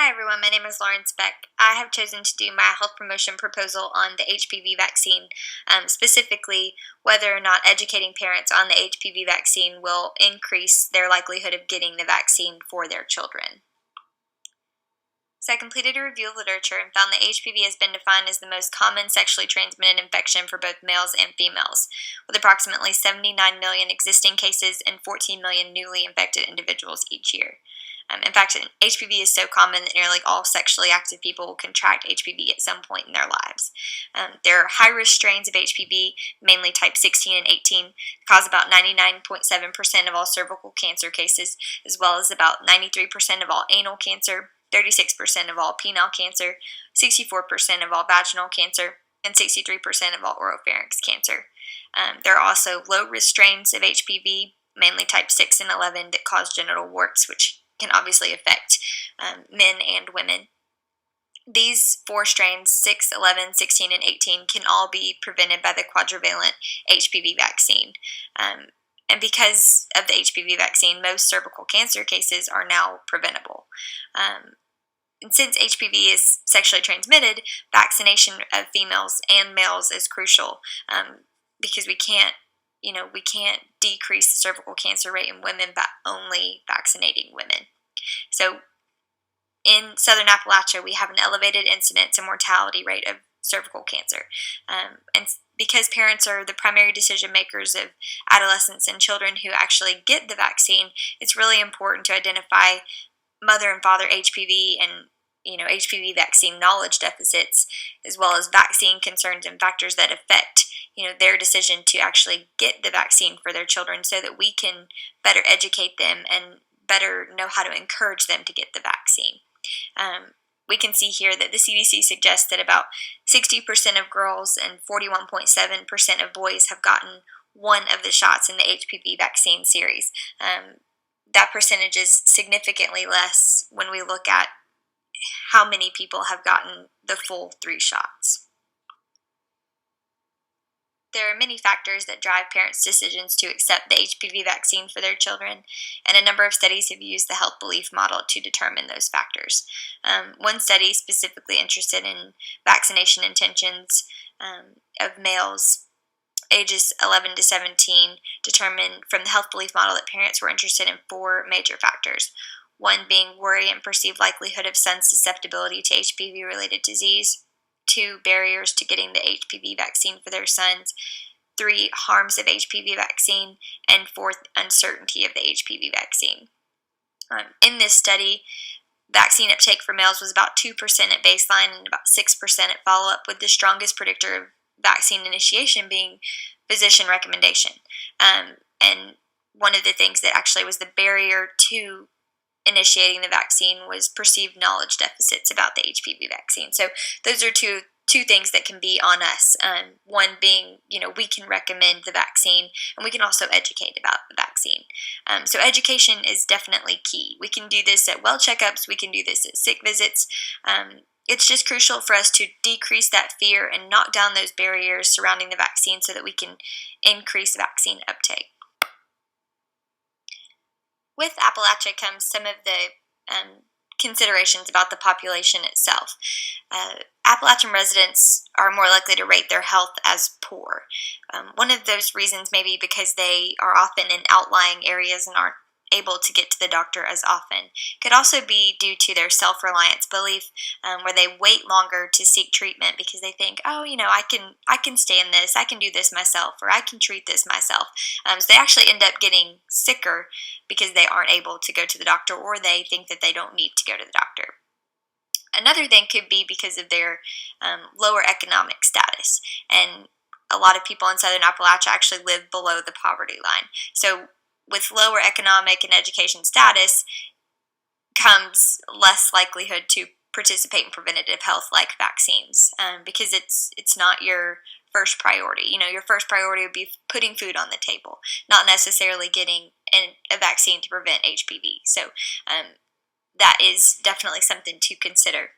Hi everyone, my name is Lauren Speck. I have chosen to do my health promotion proposal on the HPV vaccine, specifically whether or not educating parents on the HPV vaccine will increase their likelihood of getting the vaccine for their children. So I completed a review of literature and found that HPV has been defined as the most common sexually transmitted infection for both males and females, with approximately 79 million existing cases and 14 million newly infected individuals each year. In fact, HPV is so common that nearly all sexually active people will contract HPV at some point in their lives. There are high-risk strains of HPV, mainly type 16 and 18, cause about 99.7% of all cervical cancer cases, as well as about 93% of all anal cancer, 36% of all penile cancer, 64% of all vaginal cancer, and 63% of all oropharynx cancer. There are also low-risk strains of HPV, mainly type 6 and 11, that cause genital warts, which can obviously affect men and women. These four strains, 6, 11, 16, and 18, can all be prevented by the quadrivalent HPV vaccine. And because of the HPV vaccine, most cervical cancer cases are now preventable. And since HPV is sexually transmitted, vaccination of females and males is crucial because we can't decrease the cervical cancer rate in women by only vaccinating women. So in Southern Appalachia, we have an elevated incidence and mortality rate of cervical cancer. And because parents are the primary decision makers of adolescents and children who actually get the vaccine, it's really important to identify mother and father HPV and HPV vaccine knowledge deficits, as well as vaccine concerns and factors that affect their decision to actually get the vaccine for their children, so that we can better educate them and better know how to encourage them to get the vaccine. We can see here that the CDC suggests that about 60% of girls and 41.7% of boys have gotten one of the shots in the HPV vaccine series. That percentage is significantly less when we look at how many people have gotten the full 3 shots. There are many factors that drive parents' decisions to accept the HPV vaccine for their children, and a number of studies have used the health belief model to determine those factors. One study specifically interested in vaccination intentions of males ages 11 to 17 determined from the health belief model that parents were interested in 4 major factors. One being worry and perceived likelihood of son's susceptibility to HPV-related disease. 2, barriers to getting the HPV vaccine for their sons. 3, harms of HPV vaccine. And 4, uncertainty of the HPV vaccine. In this study, vaccine uptake for males was about 2% at baseline and about 6% at follow-up, with the strongest predictor of vaccine initiation being physician recommendation. And one of the things that actually was the barrier to initiating the vaccine was perceived knowledge deficits about the HPV vaccine. So those are two things that can be on us. One being, we can recommend the vaccine, and we can also educate about the vaccine. So education is definitely key. We can do this at well checkups. We can do this at sick visits. It's just crucial for us to decrease that fear and knock down those barriers surrounding the vaccine so that we can increase vaccine uptake. With Appalachia comes some of the considerations about the population itself. Appalachian residents are more likely to rate their health as poor. One of those reasons may be because they are often in outlying areas and aren't able to get to the doctor as often. Could also be due to their self-reliance belief, where they wait longer to seek treatment because they think, I can stay in this, I can do this myself, or I can treat this myself. So they actually end up getting sicker because they aren't able to go to the doctor, or they think that they don't need to go to the doctor. Another thing could be because of their lower economic status, and a lot of people in Southern Appalachia actually live below the poverty line. So with lower economic and education status comes less likelihood to participate in preventative health like vaccines, because it's not your first priority. Your first priority would be putting food on the table, not necessarily getting a vaccine to prevent HPV. So that is definitely something to consider.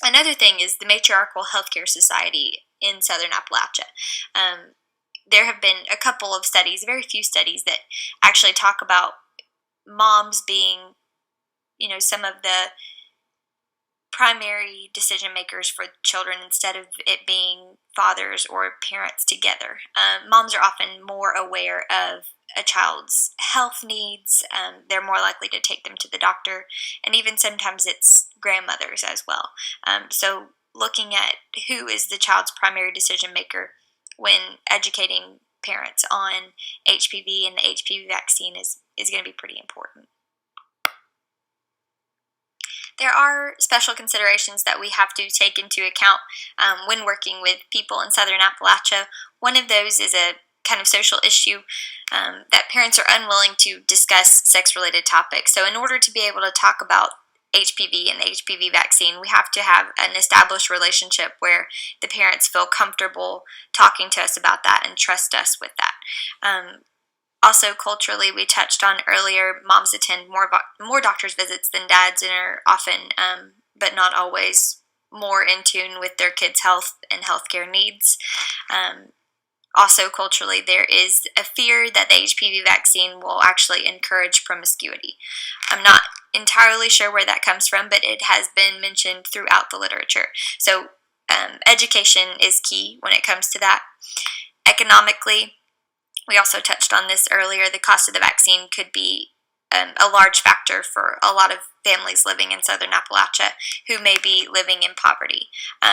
Another thing is the Matriarchal Healthcare Society in Southern Appalachia. There have been a couple of studies, very few studies, that actually talk about moms being, some of the primary decision makers for children instead of it being fathers or parents together. Moms are often more aware of a child's health needs. They're more likely to take them to the doctor, and even sometimes it's grandmothers as well. So looking at who is the child's primary decision maker when educating parents on HPV and the HPV vaccine is going to be pretty important. There are special considerations that we have to take into account when working with people in Southern Appalachia. One of those is a kind of social issue that parents are unwilling to discuss sex-related topics. So in order to be able to talk about HPV and the HPV vaccine, we have to have an established relationship where the parents feel comfortable talking to us about that and trust us with that. Also, culturally, we touched on earlier, moms attend more doctor's visits than dads and are often, but not always, more in tune with their kids' health and healthcare needs. Also, culturally, there is a fear that the HPV vaccine will actually encourage promiscuity. I'm not entirely sure where that comes from, but it has been mentioned throughout the literature. So, education is key when it comes to that. Economically, we also touched on this earlier, the cost of the vaccine could be a large factor for a lot of families living in Southern Appalachia who may be living in poverty.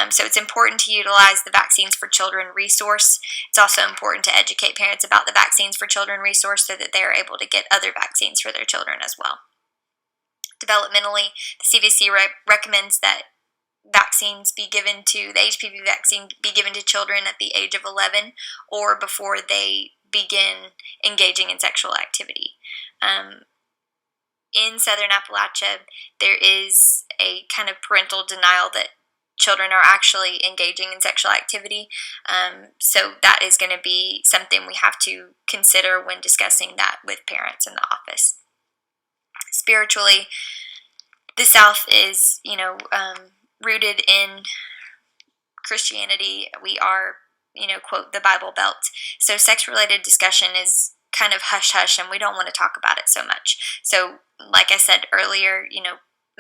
So it's important to utilize the Vaccines for Children resource. It's also important to educate parents about the Vaccines for Children resource so that they are able to get other vaccines for their children as well. Developmentally, the CDC recommends that vaccines be given to, the HPV vaccine be given to children at the age of 11 or before they begin engaging in sexual activity. In Southern Appalachia, there is a kind of parental denial that children are actually engaging in sexual activity. So that is going to be something we have to consider when discussing that with parents in the office. Spiritually, the South is, rooted in Christianity. We are, quote, the Bible Belt. So sex-related discussion is kind of hush-hush, and we don't want to talk about it so much. So, like I said earlier,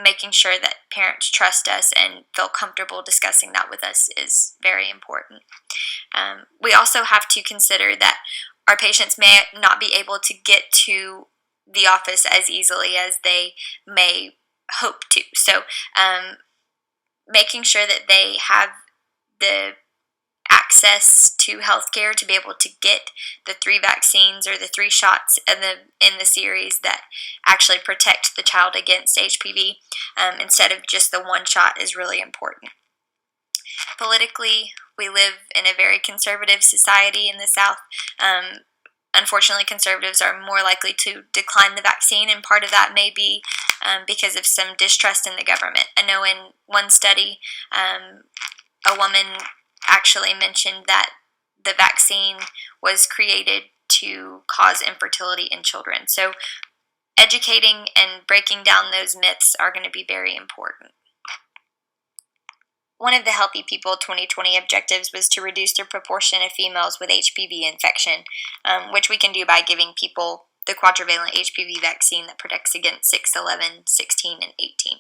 making sure that parents trust us and feel comfortable discussing that with us is very important. We also have to consider that our patients may not be able to get to the office as easily as they may hope to. So, making sure that they have the access to healthcare to be able to get the 3 vaccines or the 3 shots in the series that actually protect the child against HPV instead of just the 1 shot is really important. Politically, we live in a very conservative society in the South. Unfortunately, conservatives are more likely to decline the vaccine, and part of that may be because of some distrust in the government. I know in one study, a woman actually mentioned that the vaccine was created to cause infertility in children. So educating and breaking down those myths are going to be very important. One of the Healthy People 2020 objectives was to reduce the proportion of females with HPV infection, which we can do by giving people the quadrivalent HPV vaccine that protects against 6, 11, 16, and 18.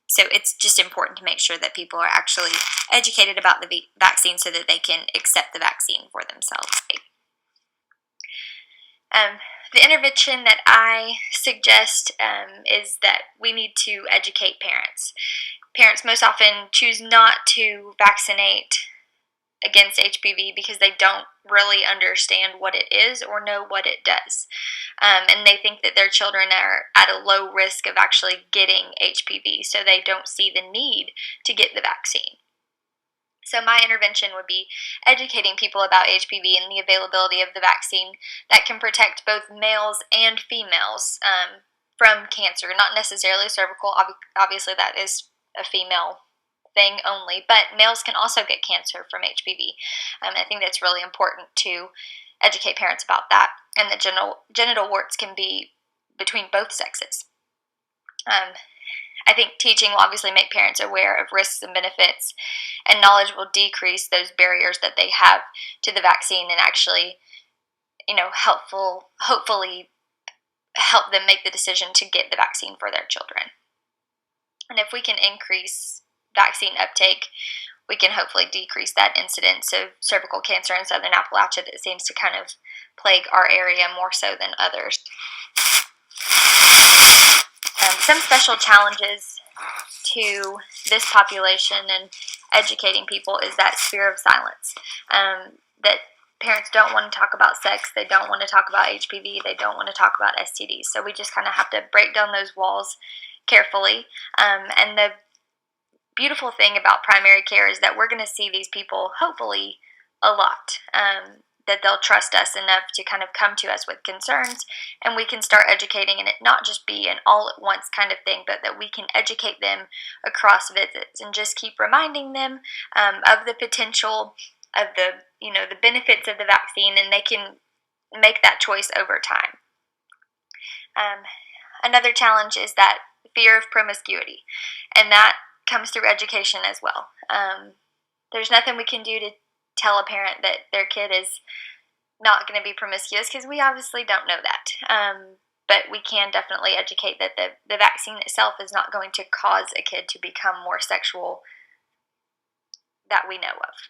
So it's just important to make sure that people are actually educated about the vaccine so that they can accept the vaccine for themselves. The intervention that I suggest is that we need to educate parents. Parents most often choose not to vaccinate against HPV because they don't really understand what it is or know what it does. And they think that their children are at a low risk of actually getting HPV, so they don't see the need to get the vaccine. So my intervention would be educating people about HPV and the availability of the vaccine that can protect both males and females from cancer, not necessarily cervical. Obviously, that is a female thing only, but males can also get cancer from HPV. I think that's really important to educate parents about that, and that genital warts can be between both sexes. I think teaching will obviously make parents aware of risks and benefits, and knowledge will decrease those barriers that they have to the vaccine and actually, hopefully help them make the decision to get the vaccine for their children. And if we can increase vaccine uptake, we can hopefully decrease that incidence of cervical cancer in southern Appalachia that seems to kind of plague our area more so than others. Some special challenges to this population and educating people is that fear of silence. That parents don't want to talk about sex, they don't want to talk about HPV, they don't want to talk about STDs. So we just kind of have to break down those walls carefully. And the beautiful thing about primary care is that we're going to see these people hopefully a lot. That they'll trust us enough to kind of come to us with concerns, and we can start educating, and it not just be an all-at-once kind of thing, but that we can educate them across visits and just keep reminding them of the potential of the benefits of the vaccine, and they can make that choice over time. Another challenge is that fear of promiscuity, and that comes through education as well. There's nothing we can do to tell a parent that their kid is not going to be promiscuous, because we obviously don't know that. But we can definitely educate that the vaccine itself is not going to cause a kid to become more sexual that we know of.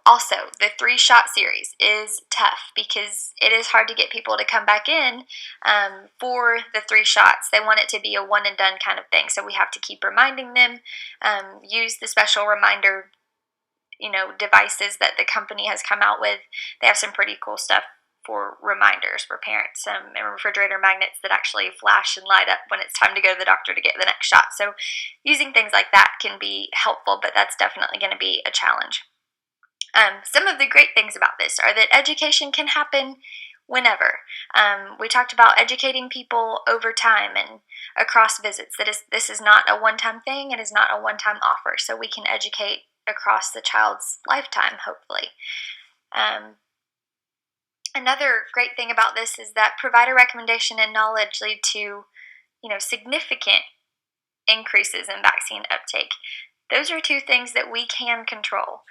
Also, the 3-shot series is tough because it is hard to get people to come back in for the 3 shots. They want it to be a one and done kind of thing, so we have to keep reminding them. Use the special reminder devices that the company has come out with. They have some pretty cool stuff for reminders for parents, and refrigerator magnets that actually flash and light up when it's time to go to the doctor to get the next shot. So using things like that can be helpful, but that's definitely going to be a challenge. Some of the great things about this are that education can happen whenever. We talked about educating people over time and across visits. This is not a one-time thing. It is not a one-time offer, so we can educate across the child's lifetime, hopefully. Another great thing about this is that provider recommendation and knowledge lead to, significant increases in vaccine uptake. Those are 2 things that we can control.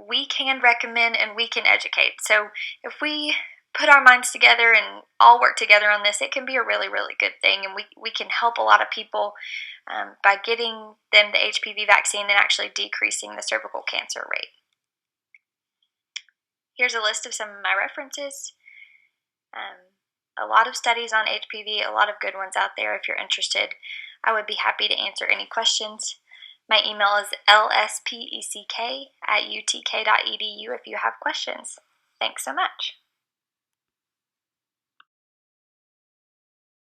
We can recommend and we can educate. So if we put our minds together and all work together on this, it can be a really, really good thing, and we can help a lot of people by getting them the HPV vaccine and actually decreasing the cervical cancer rate. Here's a list of some of my references. A lot of studies on HPV, a lot of good ones out there. If you're interested, I would be happy to answer any questions. My email is lspeck@utk.edu if you have questions. Thanks so much.